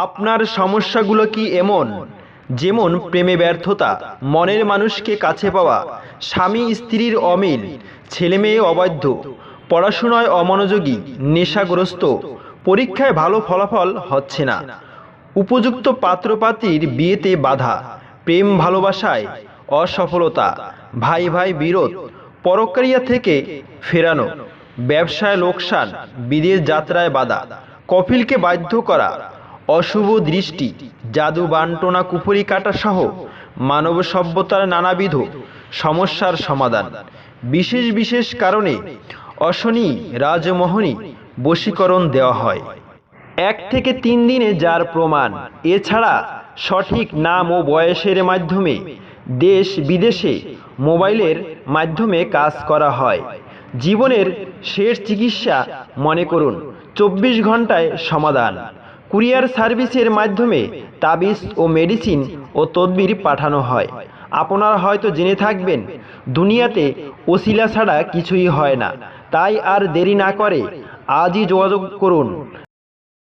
আপনার সমস্যাগুলো কি এমন? যেমন প্রেমে ব্যর্থতা, মনের মানুষকে কাছে পাওয়া, স্বামী স্ত্রীর অমিল, ছেলেমেয়ে অবাধ্য, পড়াশোনায় অমনোযোগী, নেশাগ্রস্ত, পরীক্ষায় ভালো ফলাফল হচ্ছে না, উপযুক্ত পাত্রপাত্রীর বিয়েতে বাধা, প্রেম ভালোবাসায় অসফলতা, ভাই ভাই বিরোধ, পরক্রিয়া থেকে ফেরানো, ব্যবসায় লোকসান, বিদেশ যাত্রায় বাধা, কফিলকে বাধ্য করা, অশুভ দৃষ্টি, জাদু বান্টনা কুফরি কাটা সহ মানব সভ্যতার নানাবিধ সমস্যার সমাধান। বিশেষ বিশেষ কারণে অশনি রাজমোহনী বশীকরণ দেওয়া হয় 1 থেকে 3 দিনে যার প্রমাণ। এছাড়া সঠিক নাম ও বয়সের মাধ্যমে দেশ বিদেশে মোবাইলের মাধ্যমে কাজ করা হয়। জীবনের শেষ চিকিৎসা মনে করুন 24 ঘন্টায় সমাধান। কুরিয়ার সার্ভিসের মাধ্যমে তাবিজ ও মেডিসিন ও তদবির পাঠানো হয়। আপনারা হয়তো জেনে থাকবেন, দুনিয়াতে ওসিলা ছাড়া কিছুই হয় না। তাই আর দেরি না করে আজই যোগাযোগ করুন